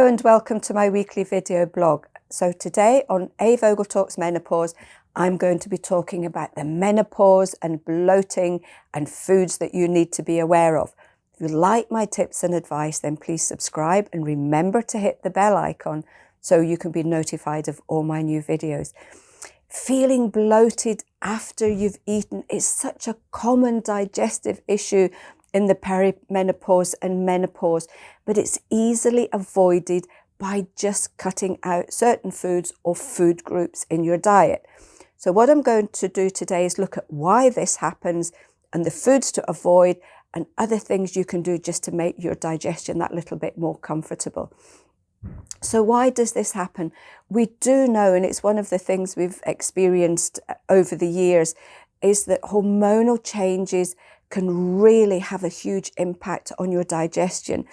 Hello and welcome to my weekly video blog. So today on A Vogel Talks Menopause, I'm going to be talking about the menopause and bloating and foods that you need to be aware of. If you like my tips and advice, then please subscribe and remember to hit the bell icon so you can be notified of all my new videos. Feeling bloated after you've eaten is such a common digestive issue in the perimenopause and menopause, but it's easily avoided by just cutting out certain foods or food groups in your diet. So what I'm going to do today is look at why this happens and the foods to avoid and other things you can do just to make your digestion that little bit more comfortable. So why does this happen? We do know, and it's one of the things we've experienced over the years, is that hormonal changes can really have a huge impact on your digestion.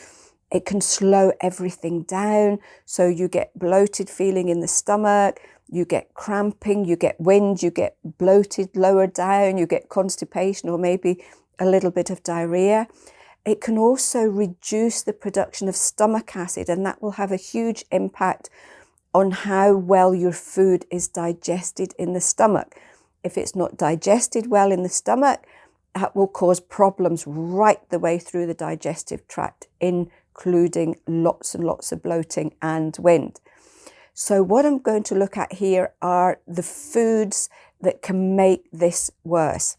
It can slow everything down, so you get bloated feeling in the stomach, you get cramping, you get wind, you get bloated lower down, you get constipation or maybe a little bit of diarrhea. It can also reduce the production of stomach acid, and that will have a huge impact on how well your food is digested in the stomach. If it's not digested well in the stomach, that will cause problems right the way through the digestive tract, including lots and lots of bloating and wind. So what I'm going to look at here are the foods that can make this worse.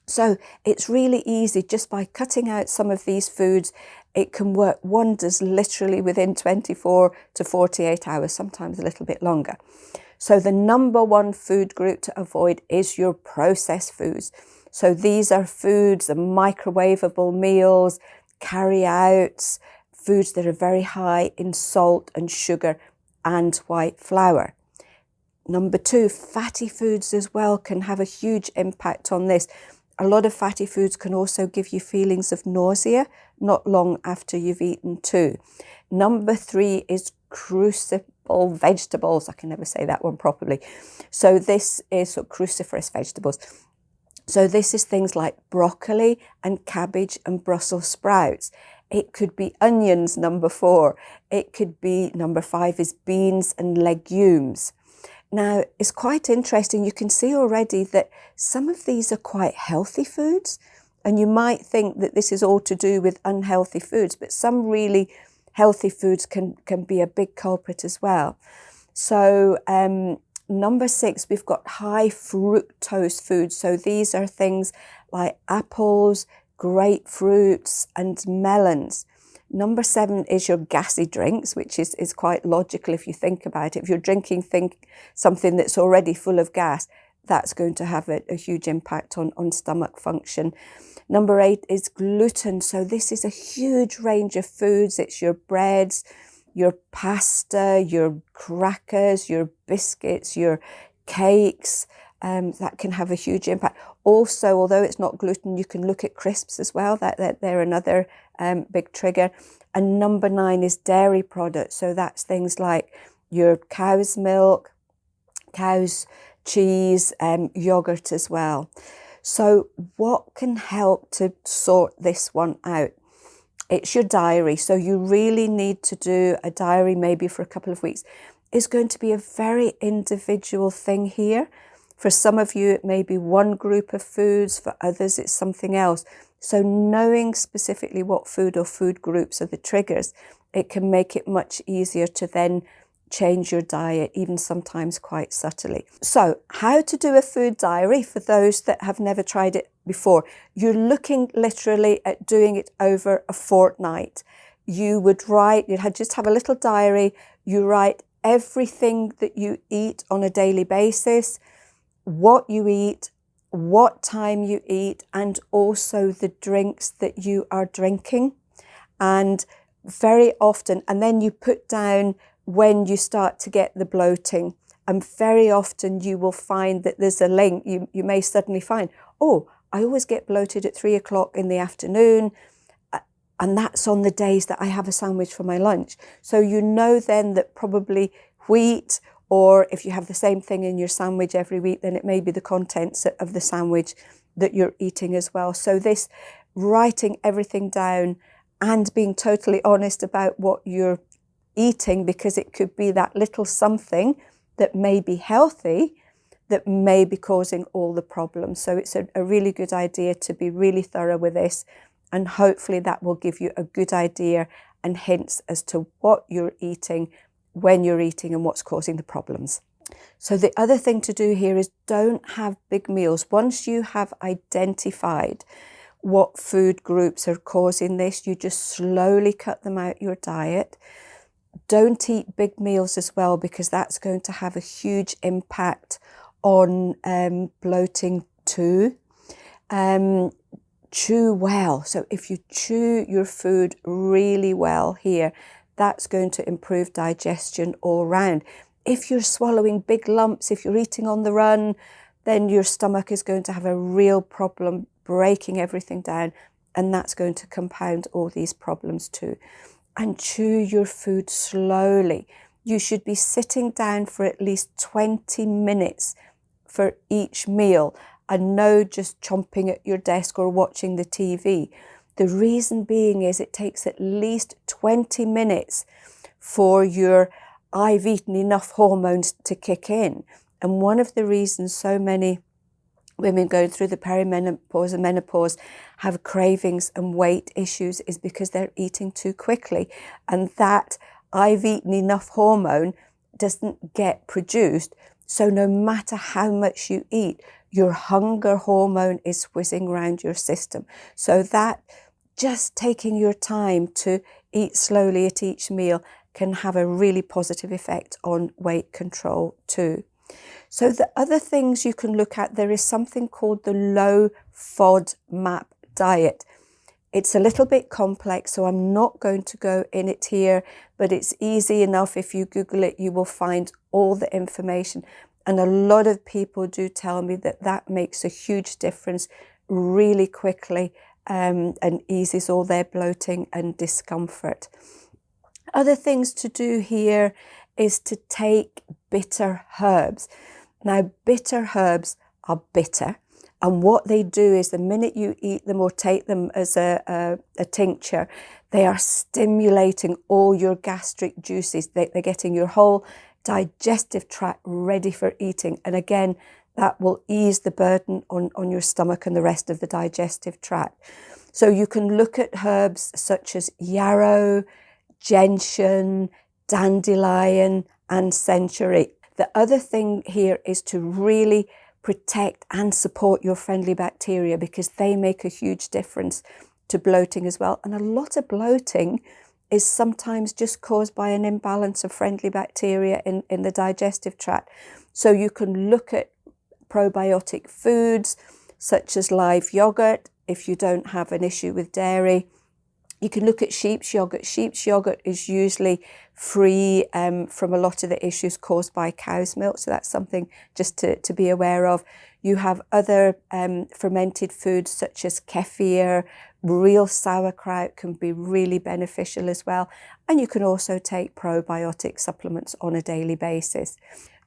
So it's really easy, just by cutting out some of these foods, it can work wonders literally within 24 to 48 hours, sometimes a little bit longer. So the number one food group to avoid is your processed foods. So these are foods, the microwavable meals, carry-outs, foods that are very high in salt and sugar and white flour. Number two, fatty foods as well can have a huge impact on this. A lot of fatty foods can also give you feelings of nausea not long after you've eaten too. Number three is crucible vegetables. I can never say that one properly. So this is cruciferous vegetables. So this is things like broccoli and cabbage and Brussels sprouts. It could be onions, number four. It could be, number five is beans and legumes. Now, it's quite interesting. You can see already that some of these are quite healthy foods, and you might think that this is all to do with unhealthy foods, but some really healthy foods can be a big culprit as well. So number six, we've got high fructose foods. So these are things like apples, grapefruits and melons. Number seven is your gassy drinks, which is quite logical if you think about it. If you're drinking something that's already full of gas, that's going to have a huge impact on stomach function. Number eight is gluten. So this is a huge range of foods. It's your breads, your pasta, your crackers, your biscuits, your cakes. That can have a huge impact. Also, although it's not gluten, you can look at crisps as well. They're another big trigger. And number nine is dairy products. So that's things like your cow's milk, cow's cheese, yogurt as well. So what can help to sort this one out? It's your diary. So you really need to do a diary maybe for a couple of weeks. It's going to be a very individual thing here. For some of you, it may be one group of foods. For others, it's something else. So knowing specifically what food or food groups are the triggers, it can make it much easier to then change your diet, even sometimes quite subtly. So how to do a food diary for those that have never tried it before. You're looking literally at doing it over a fortnight. You would write, you'd just have a little diary. You write everything that you eat on a daily basis, what you eat, what time you eat, and also the drinks that you are drinking. And very often, and then you put down when you start to get the bloating. And very often you will find that there's a link. You may suddenly find, oh, I always get bloated at 3 o'clock in the afternoon. And that's on the days that I have a sandwich for my lunch. So you know then that probably wheat, or if you have the same thing in your sandwich every week, then it may be the contents of the sandwich that you're eating as well. So this writing everything down and being totally honest about what you're eating, because it could be that little something that may be healthy that may be causing all the problems. So it's a really good idea to be really thorough with this, and hopefully that will give you a good idea and hints as to what you're eating, when you're eating, and what's causing the problems. So the other thing to do here is don't have big meals. Once you have identified what food groups are causing this, you just slowly cut them out your diet. Don't eat big meals as well, because that's going to have a huge impact on bloating too. Chew well. So if you chew your food really well here, that's going to improve digestion all round. If you're swallowing big lumps, if you're eating on the run, then your stomach is going to have a real problem breaking everything down, and that's going to compound all these problems too. And chew your food slowly. You should be sitting down for at least 20 minutes for each meal, and no just chomping at your desk or watching the TV. The reason being is it takes at least 20 minutes for your "I've eaten enough" hormones to kick in. And one of the reasons so many women going through the perimenopause and menopause have cravings and weight issues is because they're eating too quickly, and that "I've eaten enough" hormone doesn't get produced. So no matter how much you eat, your hunger hormone is whizzing around your system. So that just taking your time to eat slowly at each meal can have a really positive effect on weight control too. So the other things you can look at, there is something called the low FODMAP diet. It's a little bit complex, so I'm not going to go in it here, but it's easy enough. If you Google it, you will find all the information. And a lot of people do tell me that that makes a huge difference really quickly, and eases all their bloating and discomfort. Other things to do here is to take bitter herbs. Now, bitter herbs are bitter, and what they do is the minute you eat them or take them as a tincture, they are stimulating all your gastric juices. They're getting your whole digestive tract ready for eating. And again, that will ease the burden on your stomach and the rest of the digestive tract. So you can look at herbs such as yarrow, gentian, dandelion, and century. The other thing here is to really protect and support your friendly bacteria, because they make a huge difference to bloating as well. And a lot of bloating is sometimes just caused by an imbalance of friendly bacteria in the digestive tract. So you can look at probiotic foods such as live yogurt if you don't have an issue with dairy. You can look at sheep's yogurt. Sheep's yogurt is usually free from a lot of the issues caused by cow's milk. So that's something just to be aware of. You have other fermented foods such as kefir. Real sauerkraut can be really beneficial as well. And you can also take probiotic supplements on a daily basis.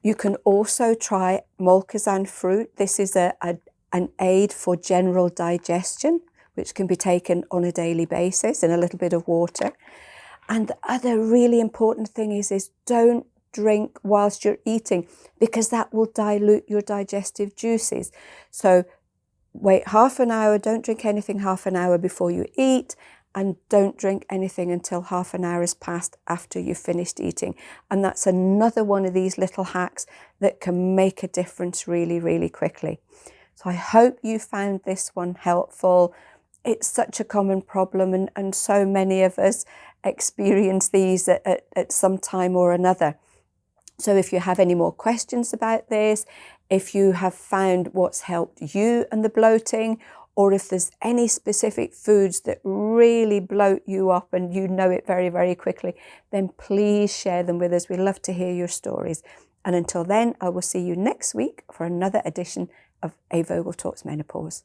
You can also try Molkazan fruit. This is an aid for general digestion, which can be taken on a daily basis in a little bit of water. And the other really important thing is don't drink whilst you're eating, because that will dilute your digestive juices. So wait half an hour, don't drink anything half an hour before you eat, and don't drink anything until half an hour has passed after you've finished eating. And that's another one of these little hacks that can make a difference really, really quickly. So I hope you found this one helpful. It's such a common problem, and so many of us experience these at some time or another. So if you have any more questions about this, if you have found what's helped you and the bloating, or if there's any specific foods that really bloat you up and you know it very, very quickly, then please share them with us. We'd love to hear your stories. And until then, I will see you next week for another edition of A Vogel Talks Menopause.